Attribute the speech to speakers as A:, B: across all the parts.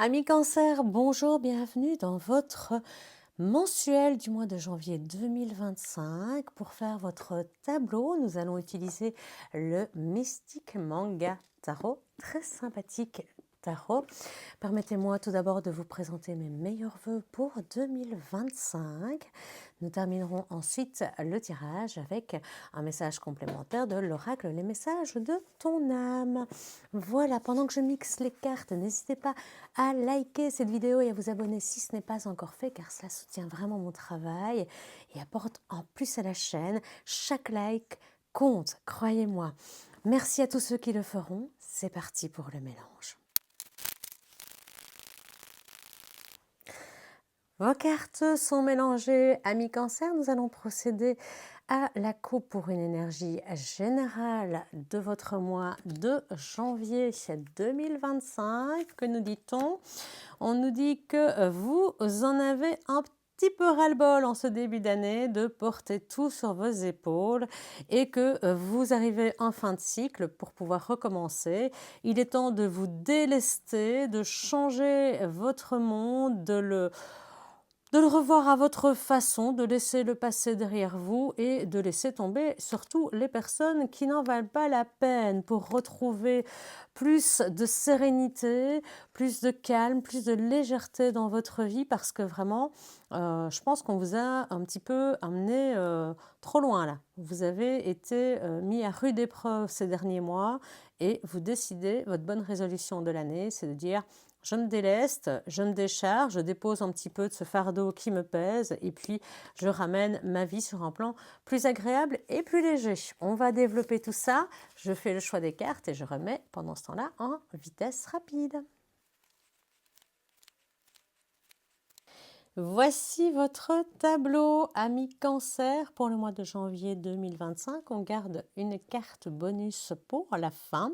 A: Amis Cancer, bonjour, bienvenue dans votre mensuel du mois de janvier 2025. Pour faire votre tableau, nous allons utiliser le Mystic Manga Tarot, très sympathique tarot. Permettez-moi tout d'abord de vous présenter mes meilleurs vœux pour 2025. Nous terminerons ensuite le tirage avec un message complémentaire de l'oracle, les messages de ton âme. Voilà, pendant que je mixe les cartes, n'hésitez pas à liker cette vidéo et à vous abonner si ce n'est pas encore fait, car cela soutient vraiment mon travail et apporte en plus à la chaîne. Chaque like compte, croyez-moi. Merci à tous ceux qui le feront. C'est parti pour le mélange. Vos cartes sont mélangées, amis Cancer. Nous allons procéder à la coupe pour une énergie générale de votre mois de janvier 2025. Que nous dit-on? On nous dit que vous en avez un petit peu ras-le-bol en ce début d'année de porter tout sur vos épaules et que vous arrivez en fin de cycle pour pouvoir recommencer. Il est temps de vous délester, de changer votre monde, de le revoir à votre façon, de laisser le passé derrière vous et de laisser tomber surtout les personnes qui n'en valent pas la peine pour retrouver plus de sérénité, plus de calme, plus de légèreté dans votre vie parce que vraiment, je pense qu'on vous a un petit peu amené trop loin là. Vous avez été mis à rude épreuve ces derniers mois et vous décidez, votre bonne résolution de l'année, c'est de dire je me déleste, je me décharge, je dépose un petit peu de ce fardeau qui me pèse et puis je ramène ma vie sur un plan plus agréable et plus léger. On va développer tout ça. Je fais le choix des cartes et je remets pendant ce temps-là en vitesse rapide. Voici votre tableau, amis Cancer, pour le mois de janvier 2025. On garde une carte bonus pour la fin.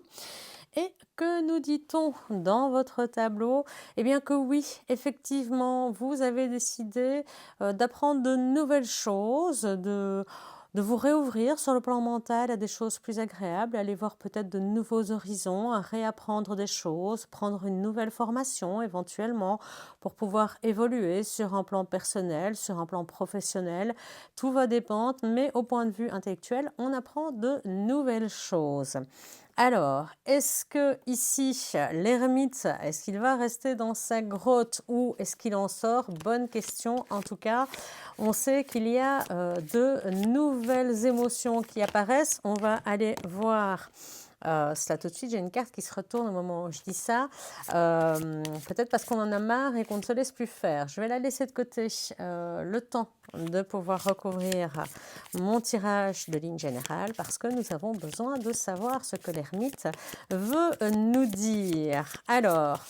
A: Et que nous dit-on dans votre tableau? Eh bien que oui, effectivement, vous avez décidé d'apprendre de nouvelles choses, de vous réouvrir sur le plan mental à des choses plus agréables, aller voir peut-être de nouveaux horizons, à réapprendre des choses, prendre une nouvelle formation éventuellement pour pouvoir évoluer sur un plan personnel, sur un plan professionnel. Tout va dépendre, mais au point de vue intellectuel, on apprend de nouvelles choses. Alors, est-ce que ici, l'ermite, est-ce qu'il va rester dans sa grotte ou est-ce qu'il en sort? Bonne question. En tout cas, on sait qu'il y a de nouvelles émotions qui apparaissent. On va aller voir cela tout de suite. J'ai une carte qui se retourne au moment où je dis ça. Peut-être parce qu'on en a marre et qu'on ne se laisse plus faire. Je vais la laisser de côté le temps de pouvoir recouvrir mon tirage de ligne générale parce que nous avons besoin de savoir ce que l'ermite veut nous dire. Alors,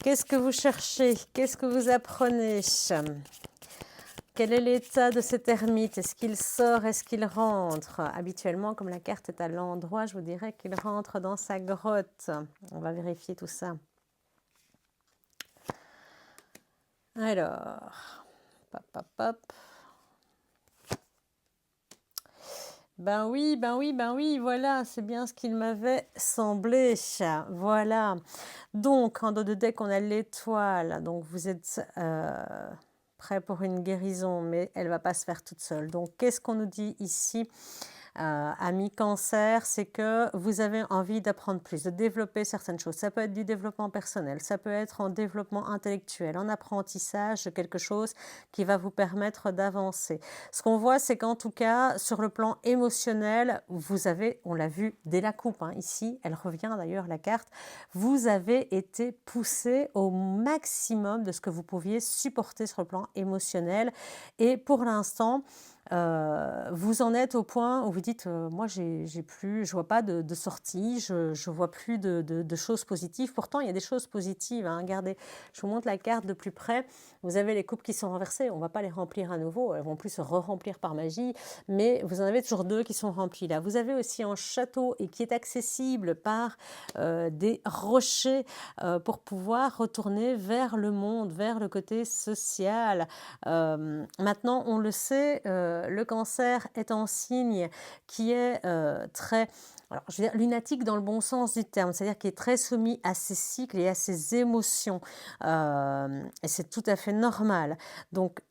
A: qu'est-ce que vous cherchez? Qu'est-ce que vous apprenez? Quel est l'état de cet ermite? Est-ce qu'il sort? Est-ce qu'il rentre? Habituellement, comme la carte est à l'endroit, je vous dirais qu'il rentre dans sa grotte. On va vérifier tout ça. Alors, pop, pop, pop. Ben oui, ben oui, ben oui, voilà, c'est bien ce qu'il m'avait semblé. Voilà. Donc, en dos de deck, on a l'étoile. Donc, vous êtes prêt pour une guérison, mais elle ne va pas se faire toute seule. Donc, qu'est-ce qu'on nous dit ici? Amis Cancer, c'est que vous avez envie d'apprendre plus, de développer certaines choses. Ça peut être du développement personnel, ça peut être en développement intellectuel, en apprentissage de quelque chose qui va vous permettre d'avancer. Ce qu'on voit, c'est qu'en tout cas, sur le plan émotionnel, vous avez, on l'a vu dès la coupe, hein, ici, elle revient d'ailleurs la carte, vous avez été poussé au maximum de ce que vous pouviez supporter sur le plan émotionnel. Et pour l'instant, vous en êtes au point où vous dites moi j'ai plus, je vois pas de sortie, je vois plus de choses positives. Pourtant il y a des choses positives, hein. Regardez, je vous montre la carte de plus près. Vous avez les coupes qui sont renversées, on va pas les remplir à nouveau, elles vont plus se re-remplir par magie, mais vous en avez toujours deux qui sont remplies là. Vous avez aussi un château et qui est accessible par des rochers pour pouvoir retourner vers le monde, vers le côté social. Maintenant on le sait, le cancer est un signe qui est très, alors je veux dire lunatique dans le bon sens du terme, c'est-à-dire qui est très soumis à ses cycles et à ses émotions. Et c'est tout à fait normal. Donc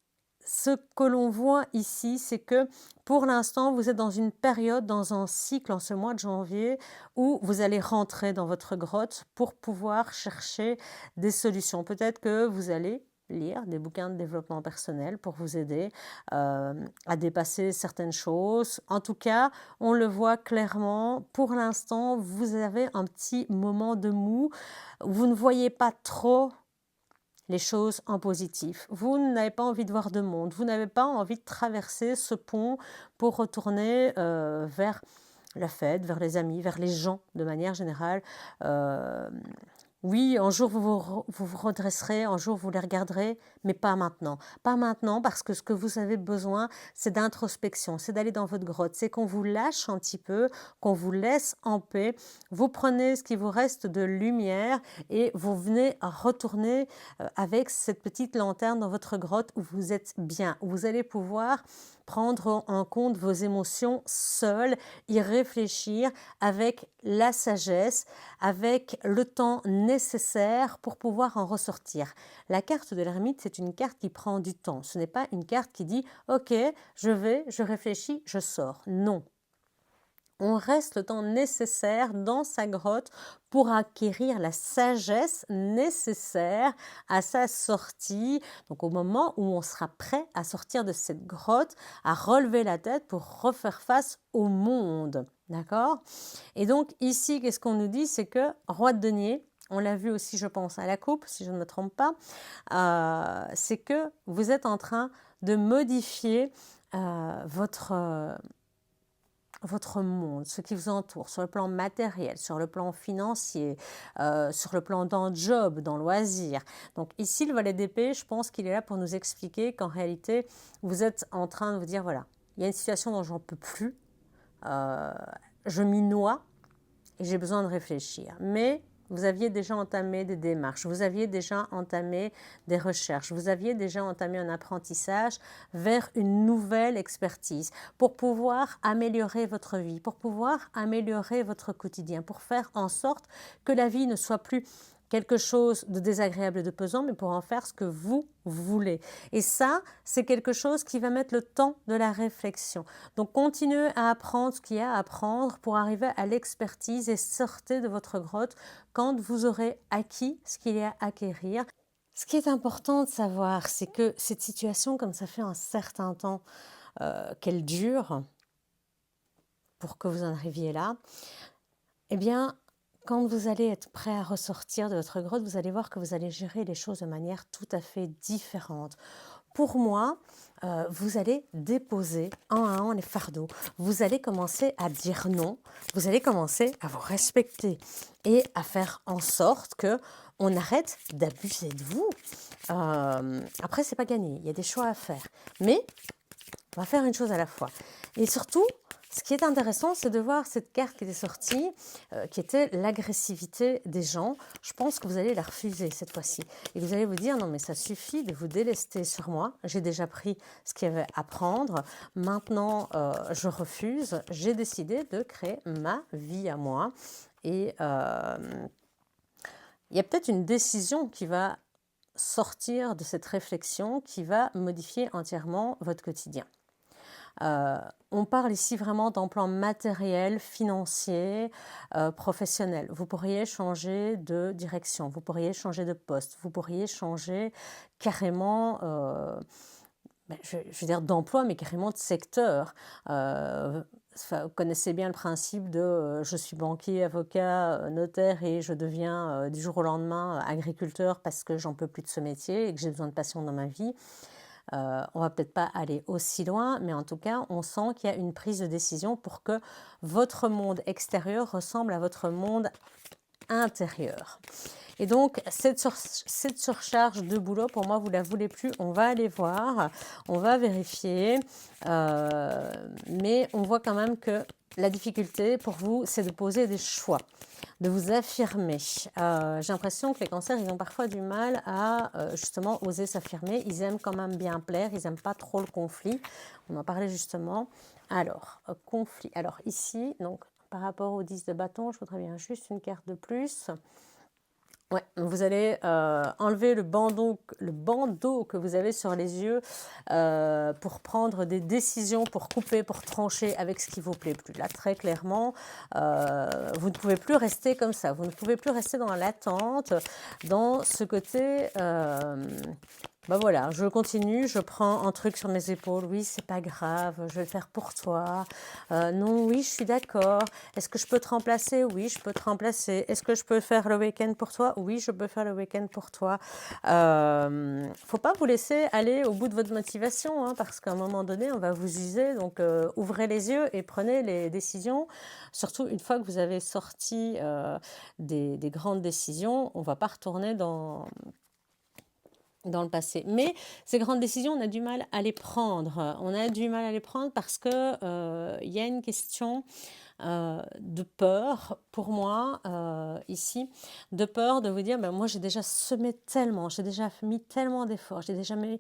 A: ce que l'on voit ici, c'est que pour l'instant, vous êtes dans une période, dans un cycle en ce mois de janvier, où vous allez rentrer dans votre grotte pour pouvoir chercher des solutions. Peut-être que vous allez lire des bouquins de développement personnel pour vous aider à dépasser certaines choses. En tout cas, on le voit clairement, pour l'instant, vous avez un petit moment de mou. Vous ne voyez pas trop les choses en positif. Vous n'avez pas envie de voir de monde, vous n'avez pas envie de traverser ce pont pour retourner vers la fête, vers les amis, vers les gens de manière générale. Oui, un jour vous redresserez, un jour vous les regarderez, mais pas maintenant. Pas maintenant parce que ce que vous avez besoin, c'est d'introspection, c'est d'aller dans votre grotte, c'est qu'on vous lâche un petit peu, qu'on vous laisse en paix. Vous prenez ce qui vous reste de lumière et vous venez retourner avec cette petite lanterne dans votre grotte où vous êtes bien, où vous allez pouvoir prendre en compte vos émotions seul, y réfléchir avec la sagesse, avec le temps nécessaire pour pouvoir en ressortir. La carte de l'ermite, c'est une carte qui prend du temps. Ce n'est pas une carte qui dit « Ok, je réfléchis, je sors ». Non. On reste le temps nécessaire dans sa grotte pour acquérir la sagesse nécessaire à sa sortie. Donc au moment où on sera prêt à sortir de cette grotte, à relever la tête pour refaire face au monde. D'accord? Et donc ici, qu'est-ce qu'on nous dit? C'est que roi de denier, on l'a vu aussi, je pense, à la coupe, si je ne me trompe pas, c'est que vous êtes en train de modifier votre monde, ce qui vous entoure, sur le plan matériel, sur le plan financier, sur le plan d'un job, d'un loisir. Donc ici, le valet d'épée, je pense qu'il est là pour nous expliquer qu'en réalité, vous êtes en train de vous dire, voilà, il y a une situation dont j'en peux plus, je m'y noie et j'ai besoin de réfléchir. Mais vous aviez déjà entamé des démarches, vous aviez déjà entamé des recherches, vous aviez déjà entamé un apprentissage vers une nouvelle expertise pour pouvoir améliorer votre vie, pour pouvoir améliorer votre quotidien, pour faire en sorte que la vie ne soit plus quelque chose de désagréable et de pesant, mais pour en faire ce que vous voulez. Et ça, c'est quelque chose qui va mettre le temps de la réflexion. Donc, continuez à apprendre ce qu'il y a à apprendre pour arriver à l'expertise et sortez de votre grotte quand vous aurez acquis ce qu'il y a à acquérir. Ce qui est important de savoir, c'est que cette situation, comme ça fait un certain temps qu'elle dure, pour que vous en arriviez là, eh bien, quand vous allez être prêt à ressortir de votre grotte, vous allez voir que vous allez gérer les choses de manière tout à fait différente. Pour moi, vous allez déposer un à un les fardeaux. Vous allez commencer à dire non. Vous allez commencer à vous respecter et à faire en sorte que on arrête d'abuser de vous. Après, c'est pas gagné. Il y a des choix à faire. Mais on va faire une chose à la fois. Et surtout, ce qui est intéressant, c'est de voir cette carte qui était sortie, qui était l'agressivité des gens. Je pense que vous allez la refuser cette fois-ci. Et vous allez vous dire, non mais ça suffit de vous délester sur moi. J'ai déjà pris ce qu'il y avait à prendre. Maintenant, je refuse. J'ai décidé de créer ma vie à moi. Et il y a peut-être une décision qui va sortir de cette réflexion, qui va modifier entièrement votre quotidien. On parle ici vraiment d'un plan matériel, financier, professionnel. Vous pourriez changer de direction, vous pourriez changer de poste, vous pourriez changer carrément, je veux dire d'emploi, mais carrément de secteur. Vous connaissez bien le principe de je suis banquier, avocat, notaire et je deviens du jour au lendemain agriculteur parce que j'en peux plus de ce métier et que j'ai besoin de passion dans ma vie. On va peut-être pas aller aussi loin, mais en tout cas, on sent qu'il y a une prise de décision pour que votre monde extérieur ressemble à votre monde intérieur. Et donc, cette surcharge de boulot, pour moi, vous ne la voulez plus. On va aller voir, on va vérifier, mais on voit quand même que la difficulté pour vous, c'est de poser des choix, de vous affirmer. J'ai l'impression que les cancers, ils ont parfois du mal à justement oser s'affirmer. Ils aiment quand même bien plaire, ils n'aiment pas trop le conflit. On en parlait justement. Alors, conflit. Alors ici, donc par rapport au 10 de bâton, je voudrais bien juste une carte de plus. Ouais, vous allez enlever le bandeau que vous avez sur les yeux pour prendre des décisions, pour couper, pour trancher avec ce qui vous plaît plus. Là, très clairement, vous ne pouvez plus rester comme ça. Vous ne pouvez plus rester dans l'attente, dans ce côté. Ben voilà, je continue, je prends un truc sur mes épaules. Oui, c'est pas grave, je vais le faire pour toi. Non, oui, je suis d'accord. Est-ce que je peux te remplacer? Oui, je peux te remplacer. Est-ce que je peux faire le week-end pour toi? Oui, je peux faire le week-end pour toi. Faut pas vous laisser aller au bout de votre motivation, hein, parce qu'à un moment donné, on va vous user. Donc, ouvrez les yeux et prenez les décisions. Surtout une fois que vous avez sorti des grandes décisions, on va pas retourner dans le passé. Mais ces grandes décisions, on a du mal à les prendre. On a du mal à les prendre parce que y a une question de peur pour moi ici, de peur de vous dire, ben, moi j'ai déjà semé tellement, j'ai déjà mis tellement d'efforts, j'ai déjà mis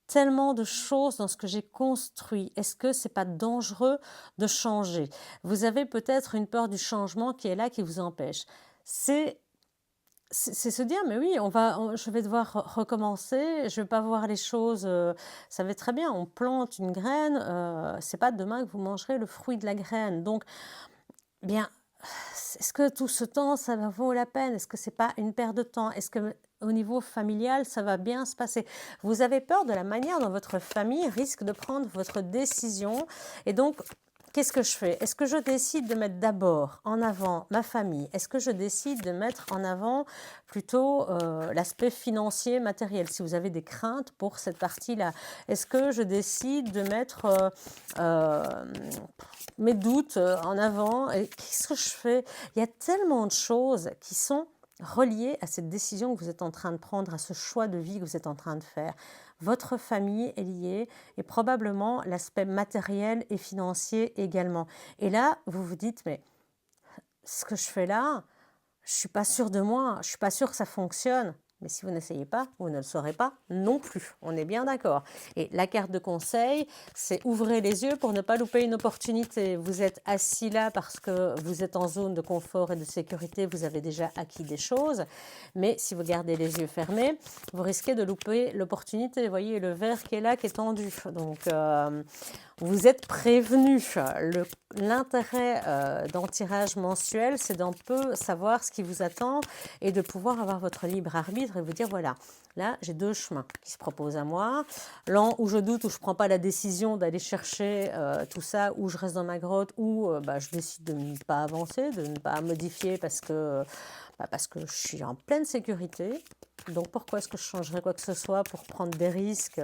A: tellement de choses dans ce que j'ai construit. Est-ce que c'est pas dangereux de changer? Vous avez peut-être une peur du changement qui est là, qui vous empêche. C'est se dire, mais oui, je vais devoir recommencer, je vais pas voir les choses, ça va être très bien, on plante une graine, c'est pas demain que vous mangerez le fruit de la graine. Donc, bien, est-ce que tout ce temps, ça vaut la peine? Est-ce que c'est pas une perte de temps? Est-ce que au niveau familial, ça va bien se passer? Vous avez peur de la manière dont votre famille risque de prendre votre décision. Et donc, qu'est-ce que je fais? Est-ce que je décide de mettre d'abord en avant ma famille? Est-ce que je décide de mettre en avant plutôt l'aspect financier, matériel? Si vous avez des craintes pour cette partie-là, est-ce que je décide de mettre mes doutes en avant? Et qu'est-ce que je fais? Il y a tellement de choses qui sont reliées à cette décision que vous êtes en train de prendre, à ce choix de vie que vous êtes en train de faire. Votre famille est liée et probablement l'aspect matériel et financier également. Et là, vous vous dites, mais ce que je fais là, je ne suis pas sûre de moi, je ne suis pas sûre que ça fonctionne. Mais si vous n'essayez pas, vous ne le saurez pas non plus. On est bien d'accord. Et la carte de conseil, c'est ouvrez les yeux pour ne pas louper une opportunité. Vous êtes assis là parce que vous êtes en zone de confort et de sécurité, vous avez déjà acquis des choses. Mais si vous gardez les yeux fermés, vous risquez de louper l'opportunité. Vous voyez le verre qui est là, qui est tendu. Donc, vous êtes prévenu. L'intérêt d'un tirage mensuel, c'est d'un peu savoir ce qui vous attend et de pouvoir avoir votre libre arbitre et vous dire, voilà, là, j'ai deux chemins qui se proposent à moi. L'un où je doute, où je ne prends pas la décision d'aller chercher tout ça, où je reste dans ma grotte, où je décide de ne pas avancer, de ne pas modifier parce que je suis en pleine sécurité. Donc, pourquoi est-ce que je changerais quoi que ce soit pour prendre des risques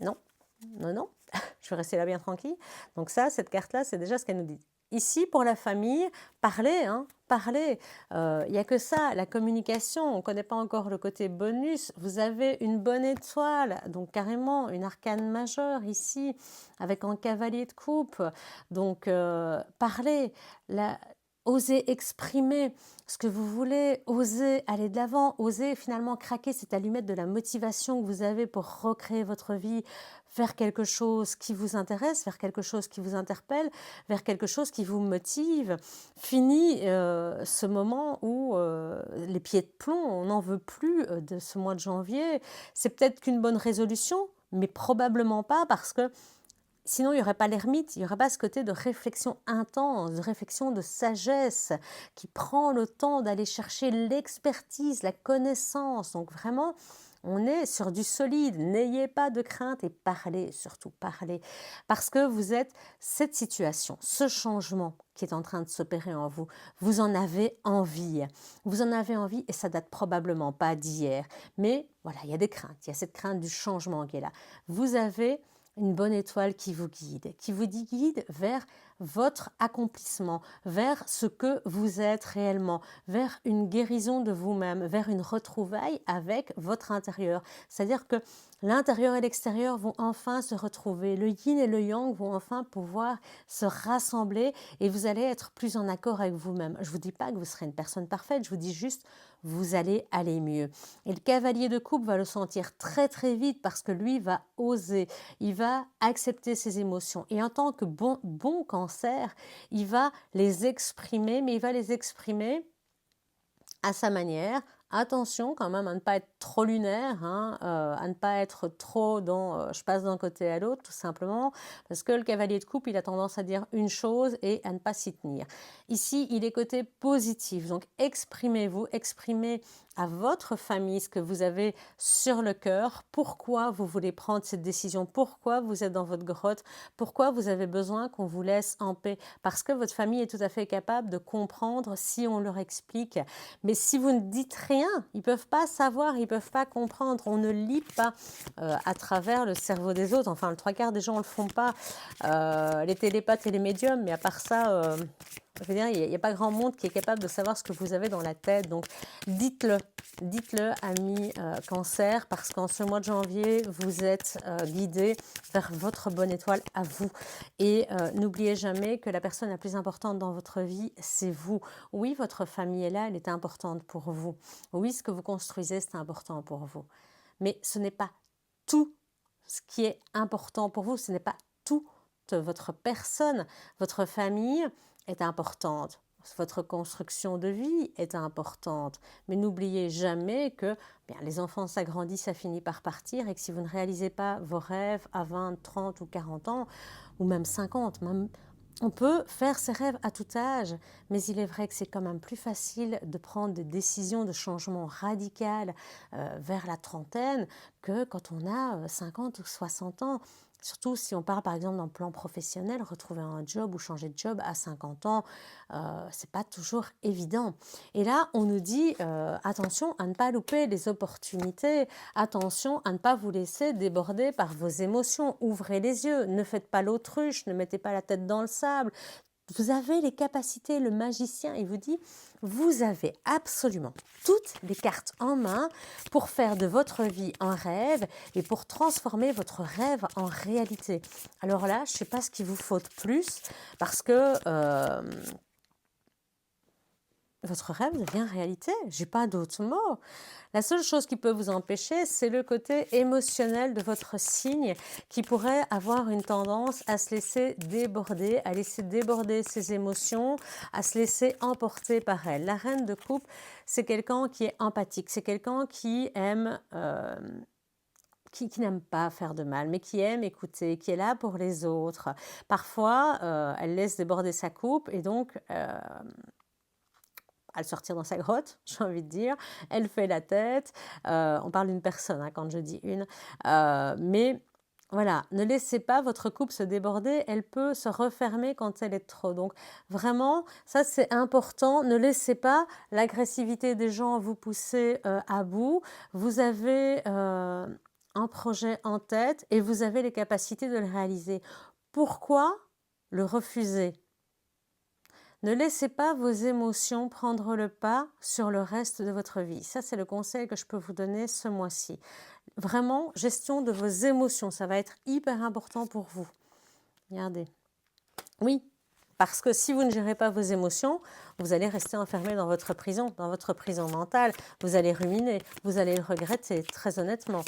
A: non, non, non, je vais rester là bien tranquille. Donc ça, cette carte-là, c'est déjà ce qu'elle nous dit. Ici, pour la famille, parlez, hein, parlez. Il n'y a que ça, la communication. On ne connaît pas encore le côté bonus. Vous avez une bonne étoile, donc carrément une arcane majeure ici, avec un cavalier de coupe. Donc, parlez. Osez exprimer ce que vous voulez, osez aller de l'avant, osez finalement craquer cette allumette de la motivation que vous avez pour recréer votre vie, vers quelque chose qui vous intéresse, vers quelque chose qui vous interpelle, vers quelque chose qui vous motive. Fini ce moment où les pieds de plomb, on n'en veut plus de ce mois de janvier. C'est peut-être qu'une bonne résolution, mais probablement pas parce que sinon, il n'y aurait pas l'ermite, il n'y aurait pas ce côté de réflexion intense, de réflexion de sagesse qui prend le temps d'aller chercher l'expertise, la connaissance. Donc vraiment, on est sur du solide. N'ayez pas de crainte et parlez, surtout parlez. Parce que vous êtes cette situation, ce changement qui est en train de s'opérer en vous, vous en avez envie. Vous en avez envie et ça date probablement pas d'hier. Mais voilà, il y a des craintes, il y a cette crainte du changement qui est là. Vous avez une bonne étoile qui vous guide vers votre accomplissement, vers ce que vous êtes réellement, vers une guérison de vous-même, vers une retrouvaille avec votre intérieur. C'est-à-dire que l'intérieur et l'extérieur vont enfin se retrouver, le yin et le yang vont enfin pouvoir se rassembler et vous allez être plus en accord avec vous-même. Je ne vous dis pas que vous serez une personne parfaite, je vous dis juste vous allez aller mieux. Et le cavalier de coupe va le sentir très très vite parce que lui va oser, il va accepter ses émotions. Et en tant que bon cancer, il va les exprimer, mais il va les exprimer à sa manière. Attention quand même à ne pas être trop lunaire, hein, à ne pas être trop dans je passe d'un côté à l'autre tout simplement, parce que le cavalier de coupe il a tendance à dire une chose et à ne pas s'y tenir. Ici il est côté positif, donc exprimez-vous, exprimez à votre famille ce que vous avez sur le cœur, pourquoi vous voulez prendre cette décision, pourquoi vous êtes dans votre grotte, pourquoi vous avez besoin qu'on vous laisse en paix, parce que votre famille est tout à fait capable de comprendre si on leur explique. Mais si vous ne dites rien, ils ne peuvent pas savoir, ils ne peuvent pas comprendre. On ne lit pas à travers le cerveau des autres. Enfin, le 3/4 des gens ne le font pas. Les télépathes et les médiums, mais à part ça, je veux dire, il n'y a pas grand monde qui est capable de savoir ce que vous avez dans la tête. Donc, dites-le, amis cancer, parce qu'en ce mois de janvier, vous êtes guidés vers votre bonne étoile à vous. Et n'oubliez jamais que la personne la plus importante dans votre vie, c'est vous. Oui, votre famille est là, elle est importante pour vous. Oui, ce que vous construisez, c'est important pour vous. Mais ce n'est pas tout ce qui est important pour vous, ce n'est pas toute votre personne. Votre famille est importante. Votre construction de vie est importante. Mais n'oubliez jamais que les enfants s'agrandissent, ça finit par partir et que si vous ne réalisez pas vos rêves à 20, 30 ou 40 ans, ou même 50, on peut faire ses rêves à tout âge, mais il est vrai que c'est quand même plus facile de prendre des décisions de changement radical vers la trentaine que quand on a 50 ou 60 ans. Surtout si on parle par exemple dans le plan professionnel, retrouver un job ou changer de job à 50 ans, c'est pas toujours évident. Et là, on nous dit attention à ne pas louper les opportunités, attention à ne pas vous laisser déborder par vos émotions, ouvrez les yeux, ne faites pas l'autruche, ne mettez pas la tête dans le sable. Vous avez les capacités, le magicien, il vous dit, vous avez absolument toutes les cartes en main pour faire de votre vie un rêve et pour transformer votre rêve en réalité. Alors là, je ne sais pas ce qu'il vous faut de plus parce que votre rêve devient réalité. Je n'ai pas d'autres mots. La seule chose qui peut vous empêcher, c'est le côté émotionnel de votre signe qui pourrait avoir une tendance à se laisser déborder, à laisser déborder ses émotions, à se laisser emporter par elles. La reine de coupe, c'est quelqu'un qui est empathique, c'est quelqu'un qui aime... qui n'aime pas faire de mal, mais qui aime écouter, qui est là pour les autres. Parfois, elle laisse déborder sa coupe et donc... à le sortir dans sa grotte, j'ai envie de dire. Elle fait la tête. On parle d'une personne quand je dis une. Mais voilà, ne laissez pas votre coupe se déborder. Elle peut se refermer quand elle est trop. Donc vraiment, ça c'est important. Ne laissez pas l'agressivité des gens vous pousser à bout. Vous avez un projet en tête et vous avez les capacités de le réaliser. Pourquoi le refuser ? Ne laissez pas vos émotions prendre le pas sur le reste de votre vie. Ça, c'est le conseil que je peux vous donner ce mois-ci. Vraiment, gestion de vos émotions, ça va être hyper important pour vous. Regardez. Oui, parce que si vous ne gérez pas vos émotions, vous allez rester enfermé dans votre prison mentale. Vous allez ruminer, vous allez le regretter, très honnêtement.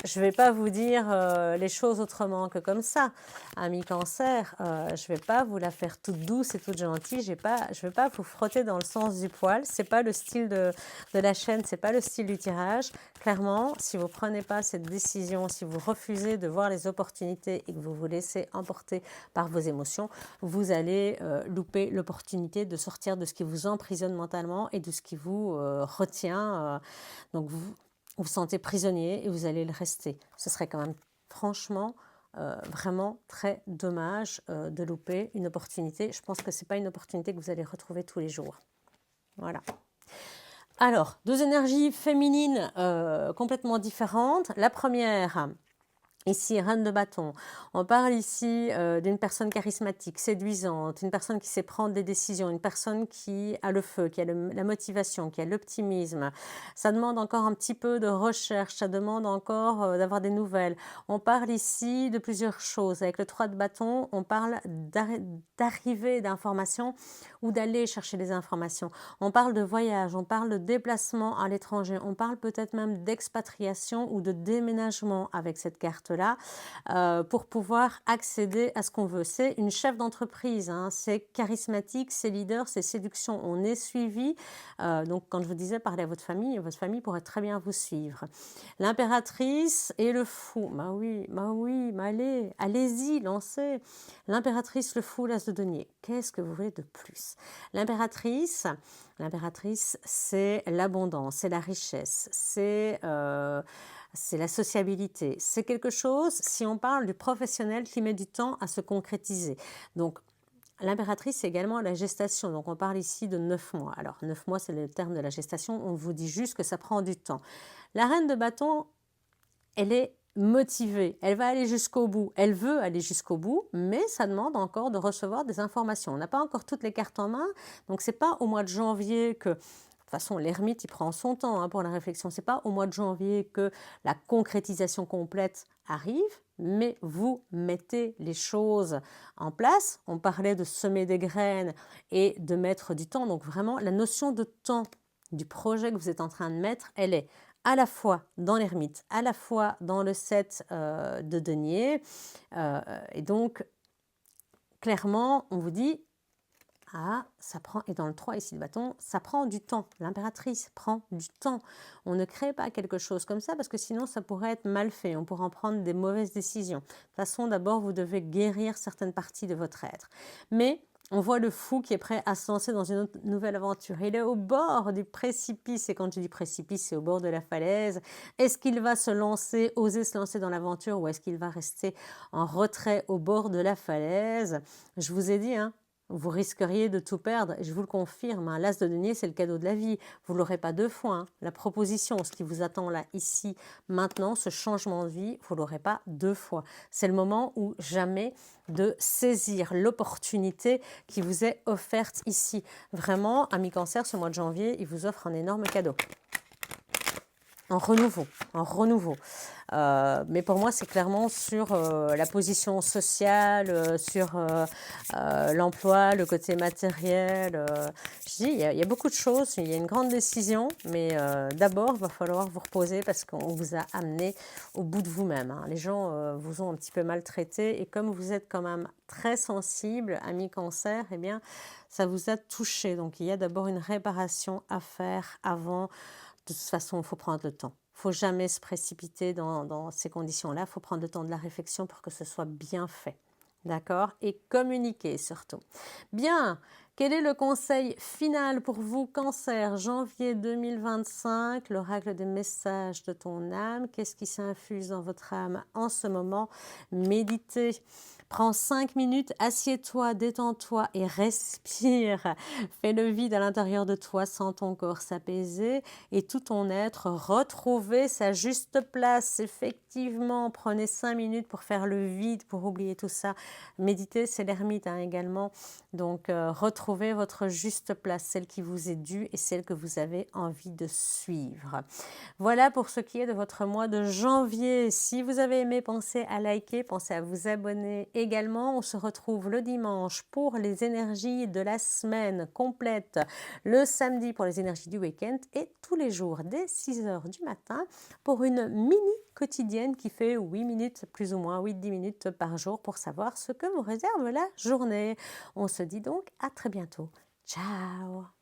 A: Je ne vais pas vous dire les choses autrement que comme ça, amis cancer. Je ne vais pas vous la faire toute douce et toute gentille. Je ne vais pas vous frotter dans le sens du poil. Ce n'est pas le style de la chaîne, ce n'est pas le style du tirage. Clairement, si vous ne prenez pas cette décision, si vous refusez de voir les opportunités et que vous vous laissez emporter par vos émotions, vous allez louper l'opportunité de sortir de ce qui vous emprisonne mentalement et de ce qui vous retient. Donc vous sentez prisonnier et vous allez le rester. Ce serait quand même franchement vraiment très dommage de louper une opportunité. Je pense que ce n'est pas une opportunité que vous allez retrouver tous les jours. Voilà. Alors, deux énergies féminines complètement différentes. La première, Ici, reine de bâton. On parle ici d'une personne charismatique, séduisante, une personne qui sait prendre des décisions, une personne qui a le feu, qui a la motivation, qui a l'optimisme. Ça demande encore un petit peu de recherche, ça demande encore d'avoir des nouvelles. On parle ici de plusieurs choses. Avec le 3 de bâton, on parle d'arrivée d'informations ou d'aller chercher des informations. On parle de voyage, on parle de déplacement à l'étranger, on parle peut-être même d'expatriation ou de déménagement avec cette carte-là pour pouvoir accéder à ce qu'on veut. C'est une chef d'entreprise, hein, c'est charismatique, c'est leader, c'est séduction. On est suivi. Donc quand je vous disais parler à votre famille pourrait très bien vous suivre. L'impératrice et le fou. Bah allez, allez-y, lancez. L'impératrice, le fou, l'as de denier. Qu'est-ce que vous voulez de plus? L'impératrice, c'est l'abondance, c'est la richesse, c'est la sociabilité. C'est quelque chose, si on parle du professionnel, qui met du temps à se concrétiser. Donc, l'impératrice, c'est également la gestation. Donc, on parle ici de 9 mois. Alors, 9 mois, c'est le terme de la gestation. On vous dit juste que ça prend du temps. La reine de bâton, elle est motivée, elle va aller jusqu'au bout, elle veut aller jusqu'au bout, mais ça demande encore de recevoir des informations. On n'a pas encore toutes les cartes en main, donc c'est pas au mois de janvier que... De toute façon, l'ermite, il prend son temps hein, pour la réflexion. C'est pas au mois de janvier que la concrétisation complète arrive, mais vous mettez les choses en place. On parlait de semer des graines et de mettre du temps. Donc vraiment, la notion de temps du projet que vous êtes en train de mettre, elle est à la fois dans l'ermite, à la fois dans le 7 de denier. Et donc, clairement, on vous dit, ça prend, et dans le 3 ici de bâton, ça prend du temps. L'impératrice prend du temps. On ne crée pas quelque chose comme ça parce que sinon ça pourrait être mal fait. On pourrait en prendre des mauvaises décisions. De toute façon, d'abord, vous devez guérir certaines parties de votre être. Mais on voit le fou qui est prêt à se lancer dans une nouvelle aventure. Il est au bord du précipice. Et quand je dis précipice, c'est au bord de la falaise. Est-ce qu'il va se lancer, oser se lancer dans l'aventure, ou est-ce qu'il va rester en retrait au bord de la falaise? Je vous ai dit, hein, vous risqueriez de tout perdre, je vous le confirme. Hein, l'as de denier, c'est le cadeau de la vie. Vous ne l'aurez pas 2 fois. Hein. La proposition, ce qui vous attend là, ici, maintenant, ce changement de vie, vous ne l'aurez pas 2 fois. C'est le moment ou jamais de saisir l'opportunité qui vous est offerte ici. Vraiment, ami Cancer, ce mois de janvier, il vous offre un énorme cadeau. En renouveau, mais pour moi, c'est clairement sur la position sociale, sur l'emploi, le côté matériel. Je dis, il y a beaucoup de choses, il y a une grande décision, mais d'abord, il va falloir vous reposer parce qu'on vous a amené au bout de vous-même. Hein. Les gens vous ont un petit peu maltraité et comme vous êtes quand même très sensible, ami Cancer, eh bien, ça vous a touché. Donc, il y a d'abord une réparation à faire avant. De toute façon, il faut prendre le temps. Il ne faut jamais se précipiter dans ces conditions-là. Il faut prendre le temps de la réflexion pour que ce soit bien fait. D'accord? Et communiquer surtout. Bien, quel est le conseil final pour vous, Cancer, janvier 2025, l'oracle des messages de ton âme? Qu'est-ce qui s'infuse dans votre âme en ce moment? Méditez. Prends 5 minutes, assieds-toi, détends-toi et respire. Fais le vide à l'intérieur de toi, sens ton corps s'apaiser et tout ton être retrouver sa juste place. Effectivement, prenez 5 minutes pour faire le vide, pour oublier tout ça. Méditer, c'est l'ermite hein, également. Donc, retrouvez votre juste place, celle qui vous est due et celle que vous avez envie de suivre. Voilà pour ce qui est de votre mois de janvier. Si vous avez aimé, pensez à liker, pensez à vous abonner également. On se retrouve le dimanche pour les énergies de la semaine complète, le samedi pour les énergies du week-end et tous les jours dès 6h du matin pour une mini quotidienne qui fait 8 minutes, plus ou moins 8-10 minutes par jour pour savoir ce que vous réserve la journée. On se dit donc à très bientôt. Ciao!